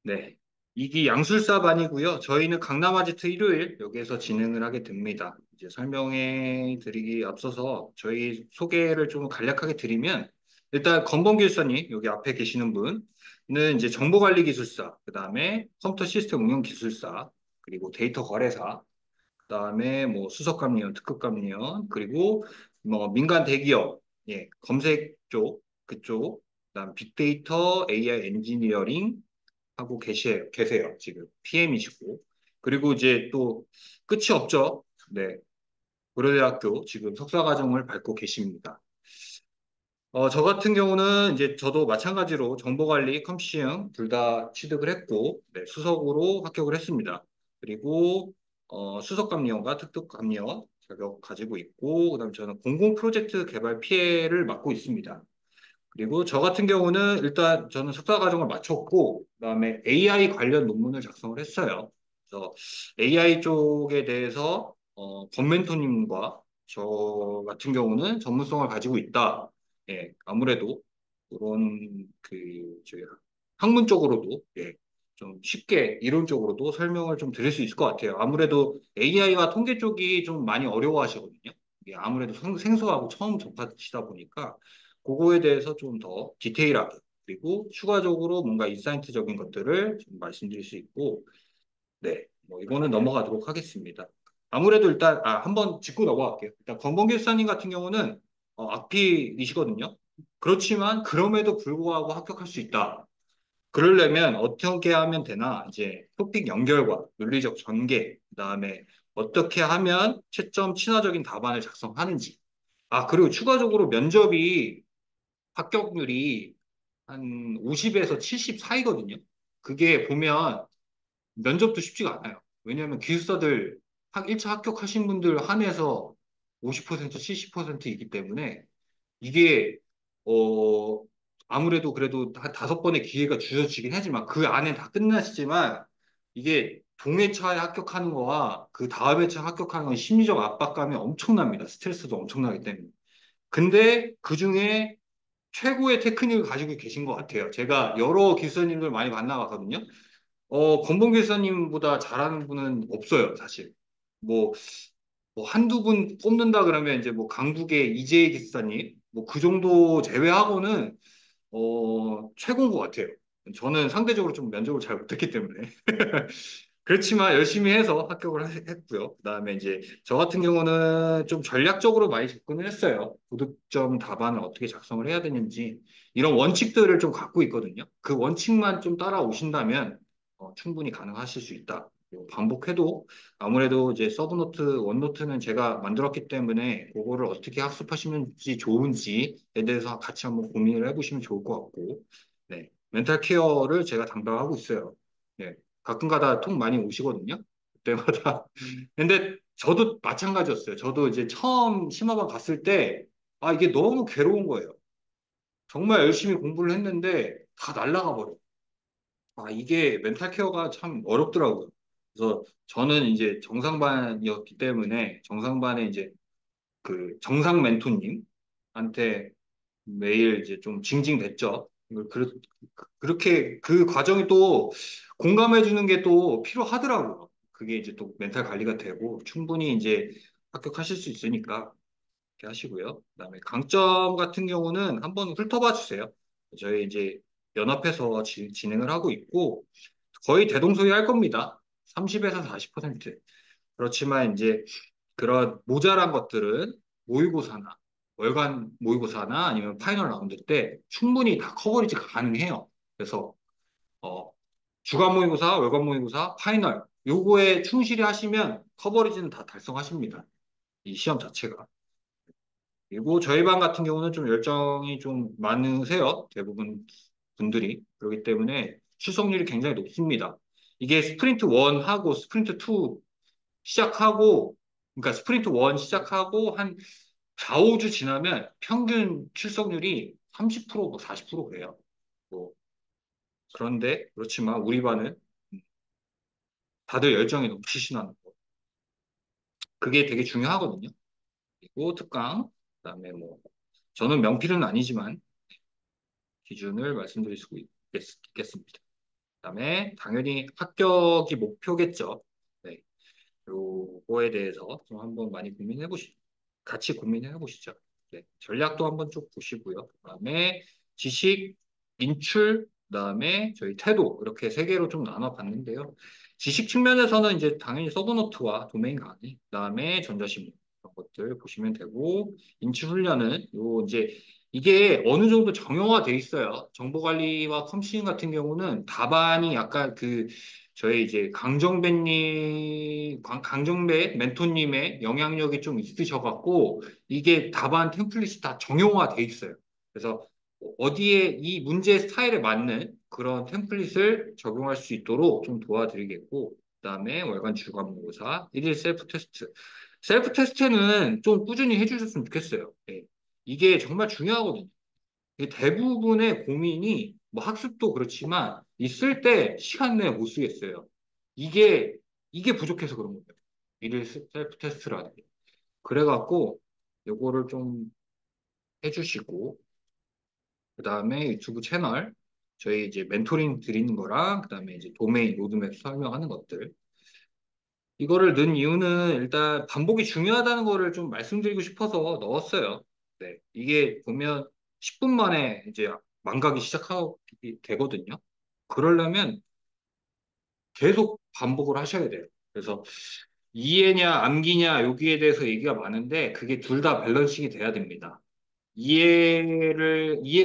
네. 이기 양술사반이고요. 저희는 강남 아지트 일요일 여기에서 진행을 하게 됩니다. 이제 설명해 드리기 앞서서 저희 소개를 좀 간략하게 드리면 일단 건범 기술사님 여기 앞에 계시는 분은 이제 정보관리 기술사, 그다음에 컴퓨터 시스템 운영 기술사, 그리고 데이터 거래사, 그다음에 뭐 수석감리원, 특급감리원, 그리고 뭐 민간 대기업, 예, 검색 쪽 그쪽, 그다음 빅데이터, AI 엔지니어링 하고 계세요, 지금. PM이시고. 그리고 이제 또 끝이 없죠. 네. 고려대학교 지금 석사과정을 밟고 계십니다. 저 같은 경우는 이제 저도 마찬가지로 정보관리, 컴시형 둘 다 취득을 했고, 네, 수석으로 합격을 했습니다. 그리고 수석감리원과 특특감리원 자격 가지고 있고, 그다음에 저는 공공 프로젝트 개발 피해를 맡고 있습니다. 그리고 저 같은 경우는 일단 저는 석사 과정을 마쳤고, 그다음에 AI 관련 논문을 작성을 했어요. 그래서 AI 쪽에 대해서 권멘토님과 저 같은 경우는 전문성을 가지고 있다. 예, 아무래도 그런 저희 학문적으로도 예, 좀 쉽게 이론적으로도 설명을 좀 드릴 수 있을 것 같아요. 아무래도 AI와 통계 쪽이 좀 많이 어려워하시거든요. 이게 아무래도 생소하고 처음 접하시다 보니까 그거에 대해서 좀 더 디테일하게 그리고 추가적으로 뭔가 인사이트적인 것들을 좀 말씀드릴 수 있고 네, 뭐 이거는 넘어가도록 하겠습니다. 아무래도 일단 한번 짚고 넘어갈게요. 일단 권범기 수사님 같은 경우는 악필이시거든요. 그렇지만 그럼에도 불구하고 합격할 수 있다. 그러려면 어떻게 하면 되나? 이제 토픽 연결과 논리적 전개, 그다음에 어떻게 하면 채점 친화적인 답안을 작성하는지. 그리고 추가적으로 면접이 합격률이 한 50에서 70 사이거든요. 그게 보면 면접도 쉽지가 않아요. 왜냐하면 기숙사들 1차 합격하신 분들 한해서 50% 70%이기 때문에 이게 어 아무래도 그래도 한 5번의 기회가 주어지긴 하지만 그 안에 다 끝나시지만 이게 동회차에 합격하는 거와 그 다음 회차 합격하는 건 심리적 압박감이 엄청납니다. 스트레스도 엄청나기 때문에. 근데 그중에 최고의 테크닉을 가지고 계신 것 같아요. 제가 여러 기술님들 많이 만나봤거든요. 권봉 기사님보다 잘하는 분은 없어요, 사실. 뭐, 뭐 한두 분 뽑는다 그러면 이제 뭐 강북의 이재희 기사님, 뭐 그 정도 제외하고는, 최고인 것 같아요. 저는 상대적으로 좀 면접을 잘 못했기 때문에. 그렇지만 열심히 해서 했고요. 그다음에 이제 저 같은 경우는 좀 전략적으로 많이 접근을 했어요. 고득점 답안을 어떻게 작성을 해야 되는지 이런 원칙들을 좀 갖고 있거든요. 그 원칙만 좀 따라오신다면 충분히 가능하실 수 있다. 그리고 반복해도 아무래도 이제 서브노트, 원노트는 제가 만들었기 때문에 그거를 어떻게 학습하시면 좋은지에 대해서 같이 한번 고민을 해보시면 좋을 것 같고, 네. 멘탈 케어를 제가 담당하고 있어요. 네. 가끔가다 통 많이 오시거든요. 그때마다. 근데 저도 마찬가지였어요. 저도 이제 처음 심화반 갔을 때, 이게 너무 괴로운 거예요. 정말 열심히 공부를 했는데 다 날아가 버려. 이게 멘탈 케어가 참 어렵더라고요. 그래서 저는 이제 정상반이었기 때문에 정상반에 이제 그 정상 멘토님한테 매일 이제 좀 징징댔죠. 그렇게 그 과정이 또 공감해 주는 게 또 필요하더라고요. 그게 이제 또 멘탈 관리가 되고 충분히 이제 합격하실 수 있으니까 이렇게 하시고요. 그다음에 강점 같은 경우는 한번 훑어봐 주세요. 저희 이제 연합해서 진행을 하고 있고 거의 대동소이할 겁니다. 30에서 40%. 그렇지만 이제 그런 모자란 것들은 모의고사나 월간 모의고사나 아니면 파이널 라운드 때 충분히 다 커버리지 가능해요. 그래서 어, 주간 모의고사, 월간 모의고사, 파이널 요거에 충실히 하시면 커버리지는 다 달성하십니다. 이 시험 자체가. 그리고 저희 반 같은 경우는 좀 열정이 좀 많으세요. 대부분 분들이. 그렇기 때문에 출석률이 굉장히 높습니다. 이게 스프린트 1하고 스프린트 2 시작하고, 그러니까 스프린트 1 시작하고 한 4, 5주 지나면 평균 출석률이 30%, 뭐 40% 그래요. 뭐, 그런데 그렇지만 우리 반은 다들 열정이 넘치시는 거. 그게 되게 중요하거든요. 그리고 특강, 그다음에 뭐, 저는 명필은 아니지만 기준을 말씀드릴 수 있겠습니다. 그다음에 당연히 합격이 목표겠죠. 네, 요거에 대해서 좀 한번 많이 같이 고민해 보시죠. 네, 전략도 한번 쭉 보시고요. 그다음에 지식, 인출, 그다음에 저희 태도 이렇게 세 개로 좀 나눠 봤는데요. 지식 측면에서는 이제 당연히 서브노트와 도메인 강의, 그다음에 전자신문 이런 것들 보시면 되고 인출 훈련은 요 이제 이게 어느 정도 정형화돼 있어요. 정보관리와 컴퓨팅 같은 경우는 답안이 약간 저희 이제 강정배 멘토님의 영향력이 좀 있으셔갖고 이게 답안 템플릿이 다 정형화돼 있어요. 그래서 어디에 이 문제 스타일에 맞는 그런 템플릿을 적용할 수 있도록 좀 도와드리겠고, 그다음에 월간 주간 모의고사, 일일 셀프 테스트. 셀프 테스트는 좀 꾸준히 해주셨으면 좋겠어요. 예. 이게 정말 중요하거든요. 이게 대부분의 고민이 뭐 학습도 그렇지만 있을 때 시간 내에 못 쓰겠어요. 이게 이게 부족해서 그런 거예요. 일일 셀프 테스트라는 게. 그래갖고 요거를 좀 해주시고 그다음에 유튜브 채널 저희 이제 멘토링 드리는 거랑 그다음에 이제 도메인 로드맵 설명하는 것들 이거를 넣은 이유는 일단 반복이 중요하다는 거를 좀 말씀드리고 싶어서 넣었어요. 네, 이게 보면 10분 만에 이제 망각이 시작하게 되거든요. 그러려면 계속 반복을 하셔야 돼요. 그래서 이해냐 암기냐 여기에 대해서 얘기가 많은데 그게 둘 다 밸런싱이 돼야 됩니다.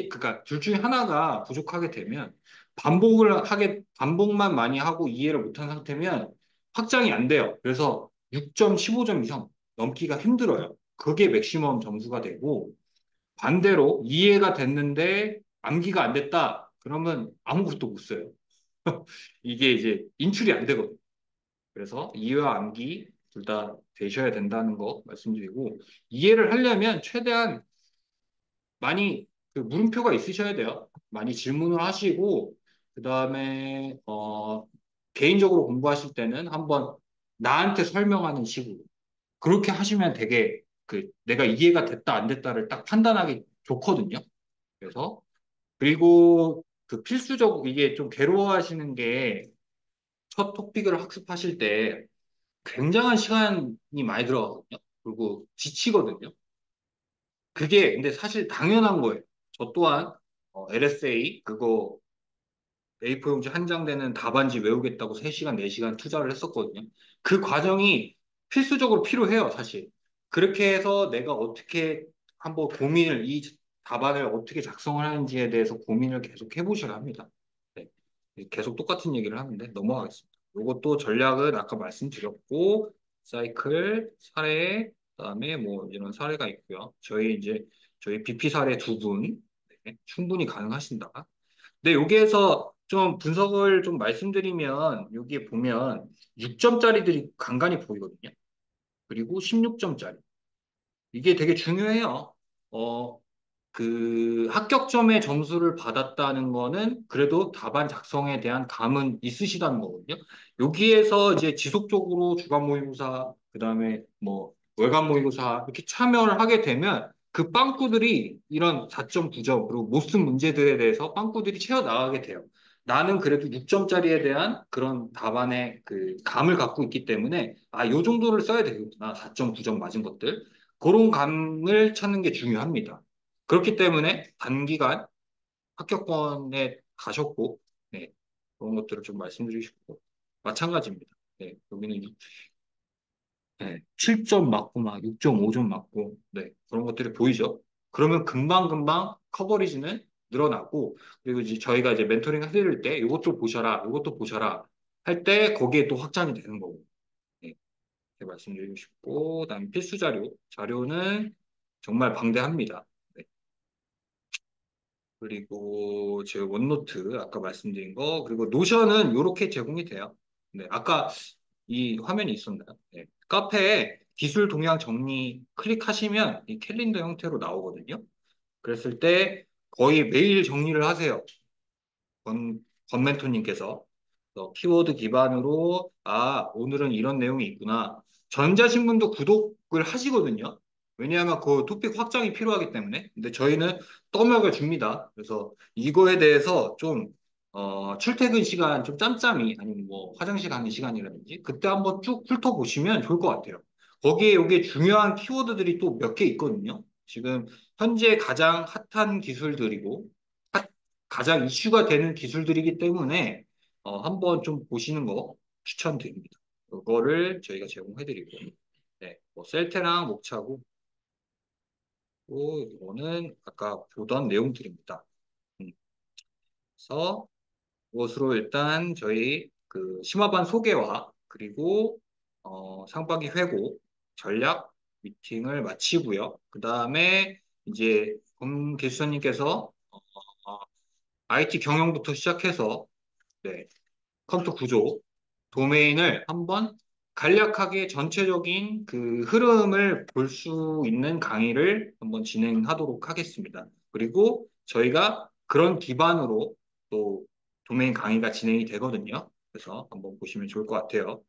그러니까 둘 중에 하나가 부족하게 되면 반복만 많이 하고 이해를 못한 상태면 확장이 안 돼요. 그래서 6점, 15점 이상 넘기가 힘들어요. 그게 맥시멈 점수가 되고 반대로 이해가 됐는데 암기가 안 됐다. 그러면 아무것도 못 써요. 이게 이제 인출이 안 되거든요. 그래서 이해와 암기 둘 다 되셔야 된다는 거 말씀드리고 이해를 하려면 최대한 많이 물음표가 있으셔야 돼요. 많이 질문을 하시고 그다음에 개인적으로 공부하실 때는 한번 나한테 설명하는 식으로 그렇게 하시면 되게 내가 이해가 됐다 안 됐다를 딱 판단하기 좋거든요. 그래서 그리고 필수적으로 이게 좀 괴로워하시는 게 첫 토픽을 학습하실 때 굉장한 시간이 많이 들어가거든요. 그리고 지치거든요. 그게 근데 사실 당연한 거예요. 저 또한 LSA 그거 A4 용지 한 장 되는 답안지 외우겠다고 3시간, 4시간 투자를 했었거든요. 그 과정이 필수적으로 필요해요, 사실. 그렇게 해서 내가 어떻게 한번 이 답안을 어떻게 작성을 하는지에 대해서 고민을 계속 해보셔야 합니다. 네. 계속 똑같은 얘기를 하는데 넘어가겠습니다. 이것도 전략은 아까 말씀드렸고, 사이클, 사례, 그다음에 뭐 이런 사례가 있고요. 저희 BP 사례 2분, 네, 충분히 가능하신다. 네, 여기에서 좀 분석을 좀 말씀드리면 여기에 보면 6점짜리들이 간간히 보이거든요. 그리고 16점짜리. 이게 되게 중요해요. 어, 합격점의 점수를 받았다는 거는 그래도 답안 작성에 대한 감은 있으시다는 거거든요. 여기에서 이제 지속적으로 주간 모의고사, 그다음에 뭐 월간 모의고사 이렇게 참여를 하게 되면 그 빵꾸들이 이런 4.9점 그리고 못 쓴 문제들에 대해서 빵꾸들이 채워 나가게 돼요. 나는 그래도 6점짜리에 대한 그런 답안의 감을 갖고 있기 때문에 요 정도를 써야 되겠구나. 4.9점 맞은 것들. 그런 감을 찾는 게 중요합니다. 그렇기 때문에 단기간 합격권에 가셨고, 네, 그런 것들을 좀 말씀드리고 싶고, 마찬가지입니다. 네, 여기는 7점 맞고 막 6.5점 맞고, 네, 그런 것들이 보이죠. 그러면 금방금방 커버리지는 늘어나고, 그리고 이제 저희가 이제 멘토링 해드릴 때 이것도 보셔라, 이것도 보셔라 할 때 거기에 또 확장이 되는 거고, 네, 이렇게 말씀드리고 싶고, 그다음 필수 자료는 정말 방대합니다. 네. 그리고 제 원노트 아까 말씀드린 거 그리고 노션은 이렇게 제공이 돼요. 네, 아까 이 화면이 있었나요? 네. 카페에 기술 동향 정리 클릭하시면 이 캘린더 형태로 나오거든요. 그랬을 때 거의 매일 정리를 하세요. 권, 권 멘토님께서 키워드 기반으로 오늘은 이런 내용이 있구나. 전자신문도 구독을 하시거든요. 왜냐하면 그 토픽 확장이 필요하기 때문에. 근데 저희는 떠먹여 줍니다. 그래서 이거에 대해서 좀 출퇴근 시간 좀 짬짬이 아니면 뭐 화장실 가는 시간이라든지 그때 한번 쭉 훑어보시면 좋을 것 같아요. 거기에 이게 중요한 키워드들이 또 몇 개 있거든요. 지금 현재 가장 핫한 기술들이고 핫- 가장 이슈가 되는 기술들이기 때문에 한번 좀 보시는 거 추천드립니다. 그거를 저희가 제공해드리고 네, 뭐 셀테랑 목차고 또 이거는 아까 보던 내용들입니다. 음, 그래서 이것으로 일단 저희 그 심화반 소개와 그리고 상반기 회고 전략 미팅을 마치고요. 그 다음에 이제 검 개수사님께서 IT 경영부터 시작해서 네, 컴퓨터 구조, 도메인을 한번 간략하게 전체적인 그 흐름을 볼 수 있는 강의를 한번 진행하도록 하겠습니다. 그리고 저희가 그런 기반으로 또 도메인 강의가 진행이 되거든요. 그래서 한번 보시면 좋을 것 같아요.